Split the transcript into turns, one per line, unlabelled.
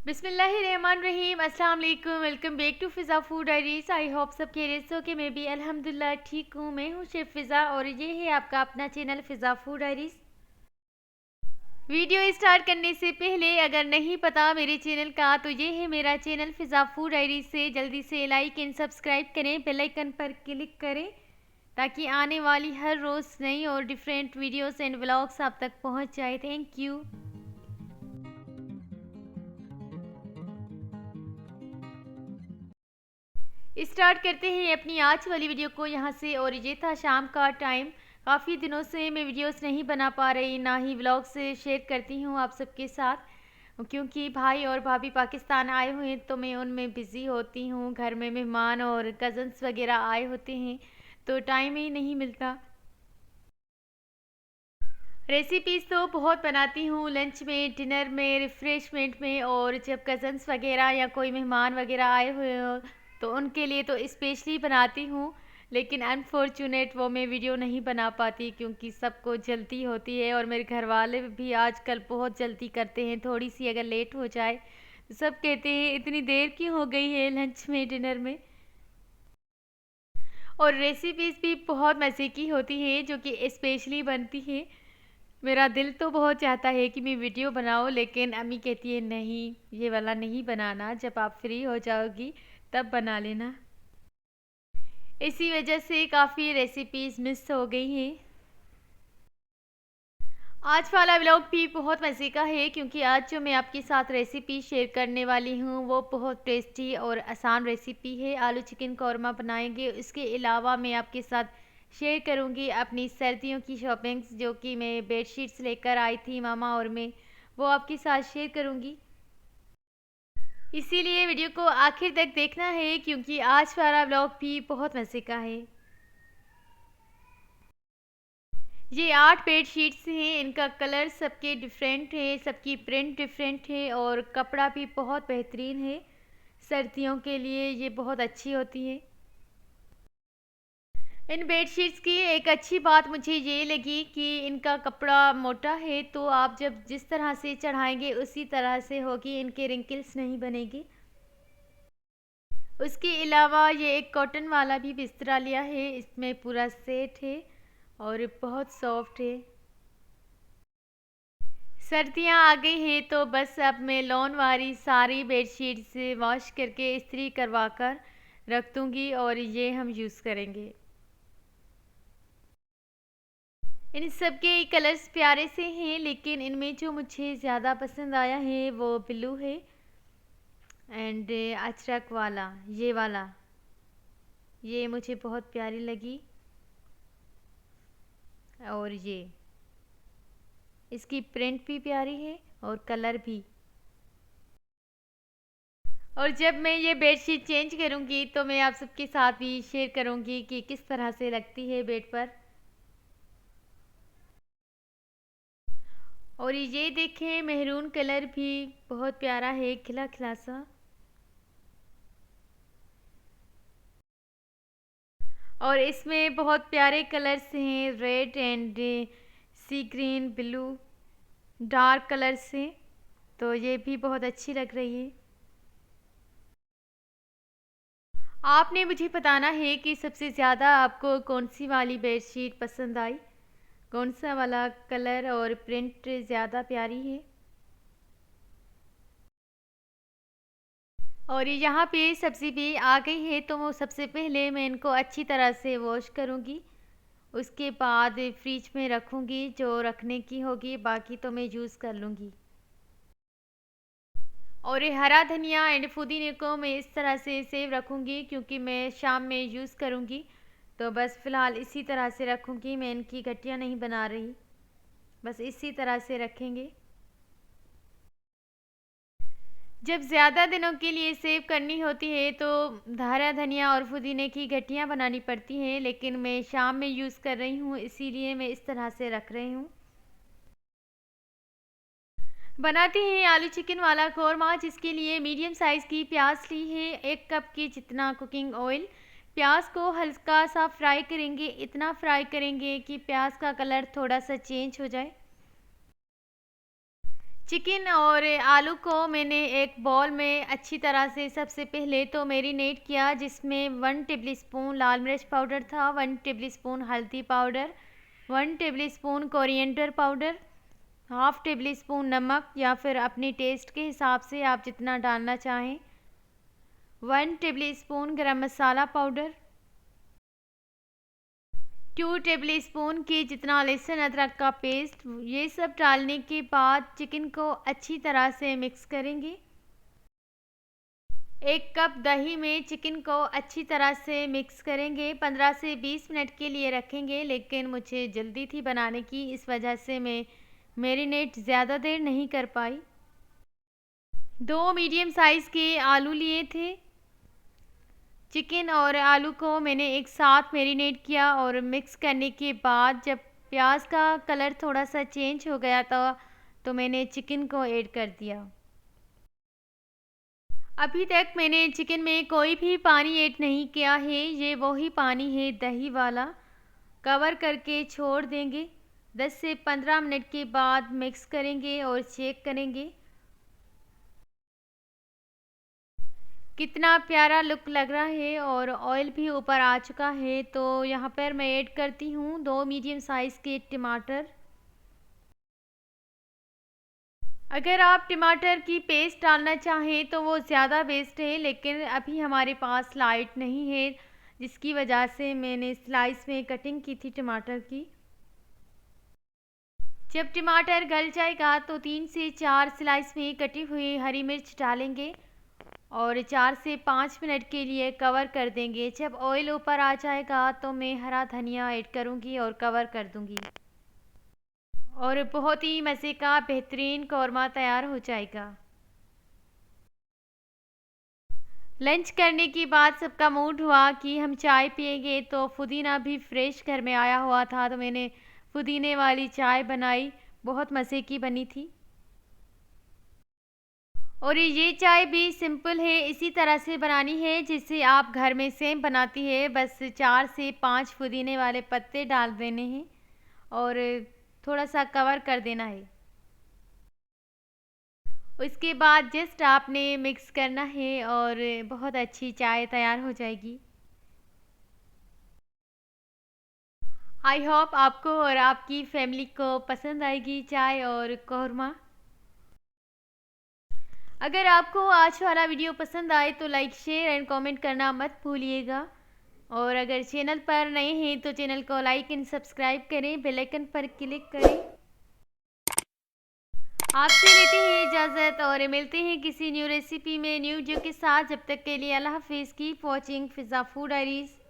बिस्मिल्लाहिर्रहमानिर्रहीम। अस्सलाम वालेकुम। Welcome back to Fiza food diaries. I hope सब खैरियत से कि मैं भी अल्हम्दुलिल्लाह ठीक हूँ। मैं हूँ शेफ़ फ़िज़ा और ये है आपका अपना चैनल फ़िज़ा फूड डायरीज़। वीडियो स्टार्ट करने से पहले अगर नहीं पता मेरे चैनल का तो ये है मेरा चैनल फ़िज़ा फूड डायरीज़ से जल्दी से लाइक एंड सब्सक्राइब करें, बेल आइकन पर क्लिक करें ताकि आने वाली हर रोज़ नई और डिफरेंट वीडियोस एंड व्लॉग्स आप तक पहुँच जाए। Thank you. स्टार्ट करते हैं अपनी आज वाली वीडियो को यहाँ से। और ये था शाम का टाइम। काफ़ी दिनों से मैं वीडियोस नहीं बना पा रही, ना ही व्लॉग्स शेयर करती हूँ आप सबके साथ, क्योंकि भाई और भाभी पाकिस्तान आए हुए हैं तो मैं उनमें बिज़ी होती हूँ। घर में मेहमान और कज़न्स वगैरह आए होते हैं तो टाइम ही नहीं मिलता। रेसिपीज़ तो बहुत बनाती हूँ, लंच में, डिनर में, रिफ़्रेशमेंट में, और जब कज़न्स वगैरह या कोई मेहमान वगैरह आए हुए हो तो उनके लिए तो स्पेशली बनाती हूँ। लेकिन अनफॉर्चुनेट वो मैं वीडियो नहीं बना पाती क्योंकि सबको जल्दी होती है और मेरे घर वाले भी आजकल बहुत जल्दी करते हैं। थोड़ी सी अगर लेट हो जाए तो सब कहते हैं इतनी देर क्यों हो गई है लंच में, डिनर में। और रेसिपीज़ भी बहुत मज़े की होती है जो कि स्पेशली बनती है। मेरा दिल तो बहुत चाहता है कि मैं वीडियो बनाऊं, लेकिन अम्मी कहती है नहीं, ये वाला नहीं बनाना, जब आप फ्री हो जाओगी तब बना लेना। इसी वजह से काफ़ी रेसिपीज़ मिस हो गई हैं। आज वाला व्लॉग भी बहुत मज़े का है क्योंकि आज जो मैं आपके साथ रेसिपी शेयर करने वाली हूँ वो बहुत टेस्टी और आसान रेसिपी है। आलू चिकन कौरमा बनाएंगे। इसके अलावा मैं आपके साथ शेयर करूँगी अपनी सर्दियों की शॉपिंग्स, जो कि मैं बेडशीट्स लेकर आई थी मामा और मैं, वो आपके साथ शेयर करूँगी। इसीलिए वीडियो को आखिर तक देखना है क्योंकि आज वाला व्लॉग भी बहुत मज़े का है। ये 8 बेडशीट्स हैं। इनका कलर सबके डिफरेंट है, सबकी प्रिंट डिफरेंट है और कपड़ा भी बहुत बेहतरीन है। सर्दियों के लिए ये बहुत अच्छी होती है। इन बेडशीट्स की एक अच्छी बात मुझे ये लगी कि इनका कपड़ा मोटा है, तो आप जब जिस तरह से चढ़ाएंगे उसी तरह से होगी, इनके रिंकल्स नहीं बनेगी। उसके अलावा ये एक कॉटन वाला भी बिस्तरा लिया है, इसमें पूरा सेट है और बहुत सॉफ्ट है। सर्दियाँ आ गई हैं तो बस अब मैं लॉन वाली सारी बेडशीट्स वॉश करके इस्त्री करवा कर रख दूँगी और ये हम यूज़ करेंगे। इन सब के कलर्स प्यारे से हैं, लेकिन इनमें जो मुझे ज़्यादा पसंद आया है वो ब्लू है एंड अजरक वाला, ये वाला, ये मुझे बहुत प्यारी लगी। और ये इसकी प्रिंट भी प्यारी है और कलर भी। और जब मैं ये बेडशीट चेंज करूँगी तो मैं आप सबके साथ भी शेयर करूँगी कि किस तरह से लगती है बेड पर। और ये देखें, मेहरून कलर भी बहुत प्यारा है, खिला खिला सा। और इसमें बहुत प्यारे कलर्स हैं, red and sea green, blue, dark colours हैं, तो ये भी बहुत अच्छी लग रही है। आपने मुझे बताना है कि सबसे ज़्यादा आपको कौन सी वाली बेडशीट पसंद आई, कौन सा वाला कलर और प्रिंट ज़्यादा प्यारी है। और यहाँ पे सब्ज़ी भी आ गई है तो वो सबसे पहले मैं इनको अच्छी तरह से वॉश करूँगी। उसके बाद फ्रिज में रखूँगी, जो रखने की होगी, बाकी तो मैं यूज़ कर लूँगी। और ये हरा धनिया एंड पुदीने को मैं इस तरह से सेव रखूँगी क्योंकि मैं शाम में यूज़ करूँगी, तो बस फ़िलहाल इसी तरह से रखूँगी। मैं इनकी गठिया नहीं बना रही, बस इसी तरह से रखेंगे। जब ज़्यादा दिनों के लिए सेव करनी होती है तो हरा धनिया और पुदीने की गठियाँ बनानी पड़ती हैं, लेकिन मैं शाम में यूज़ कर रही हूँ इसीलिए मैं इस तरह से रख रही हूँ। बनाते हैं आलू चिकन वाला कौरमा, जिसके लिए मीडियम साइज़ की प्याज ली है, 1 कप के जितना कुकिंग ऑयल। प्याज को हल्का सा फ्राई करेंगे, इतना फ्राई करेंगे कि प्याज का कलर थोड़ा सा चेंज हो जाए। चिकन और आलू को मैंने एक बॉल में अच्छी तरह से सबसे पहले तो मैरिनेट किया, जिसमें 1 टेबलस्पून लाल मिर्च पाउडर था, 1 टेबलस्पून हल्दी powder, 1 tablespoon coriander powder, half tablespoon नमक या फिर अपने टेस्ट के हिसाब से आप जितना डालना चाहें, 1 टेबलस्पून गरम मसाला पाउडर, 2 टेबलस्पून के जितना लहसुन अदरक का पेस्ट। ये सब डालने के बाद चिकन को अच्छी तरह से मिक्स करेंगे। 1 कप दही में चिकन को अच्छी तरह से मिक्स करेंगे। 15 से 20 मिनट के लिए रखेंगे, लेकिन मुझे जल्दी थी बनाने की, इस वजह से मैं मैरिनेट ज़्यादा देर नहीं कर पाई। 2 मीडियम साइज़ के आलू लिए थे। चिकन और आलू को मैंने एक साथ मैरिनेट किया और मिक्स करने के बाद जब प्याज का कलर थोड़ा सा चेंज हो गया था तो मैंने चिकन को ऐड कर दिया। अभी तक मैंने चिकन में कोई भी पानी ऐड नहीं किया है, ये वही पानी है दही वाला। कवर करके छोड़ देंगे। 10 से 15 मिनट के बाद मिक्स करेंगे और चेक करेंगे कितना प्यारा लुक लग रहा है और ऑयल भी ऊपर आ चुका है। तो यहाँ पर मैं ऐड करती हूँ 2 मीडियम साइज़ के टमाटर। अगर आप टमाटर की पेस्ट डालना चाहें तो वो ज़्यादा बेस्ट है, लेकिन अभी हमारे पास लाइट नहीं है, जिसकी वजह से मैंने स्लाइस में कटिंग की थी टमाटर की। जब टमाटर गल जाएगा तो 3 से 4 स्लाइस में कटी हुई हरी मिर्च डालेंगे और 4 से 5 मिनट के लिए कवर कर देंगे। जब ऑयल ऊपर आ जाएगा तो मैं हरा धनिया ऐड करूँगी और कवर कर दूँगी और बहुत ही मज़े का बेहतरीन कौरमा तैयार हो जाएगा। लंच करने के बाद सबका मूड हुआ कि हम चाय पिएंगे, तो पुदीना भी फ्रेश घर में आया हुआ था तो मैंने पुदीने वाली चाय बनाई, बहुत मज़े की बनी थी। और ये चाय भी सिंपल है, इसी तरह से बनानी है जिससे आप घर में सेम बनाती है। बस 4 से 5 पुदीने वाले पत्ते डाल देने हैं और थोड़ा सा कवर कर देना है। उसके बाद जस्ट आपने मिक्स करना है और बहुत अच्छी चाय तैयार हो जाएगी। आई होप आपको और आपकी फैमिली को पसंद आएगी चाय और कौरमा। अगर आपको आज वाला वीडियो पसंद आए तो लाइक शेयर एंड कमेंट करना मत भूलिएगा और अगर चैनल पर नए हैं तो चैनल को लाइक एंड सब्सक्राइब करें, बेल आइकन पर क्लिक करें। आपसे लेते हैं इजाज़त और मिलते हैं किसी न्यू रेसिपी में न्यू वीडियो के साथ। जब तक के लिए अल्लाह हाफिज़। कीप वॉचिंग फिज़ा फूड डायरीज़।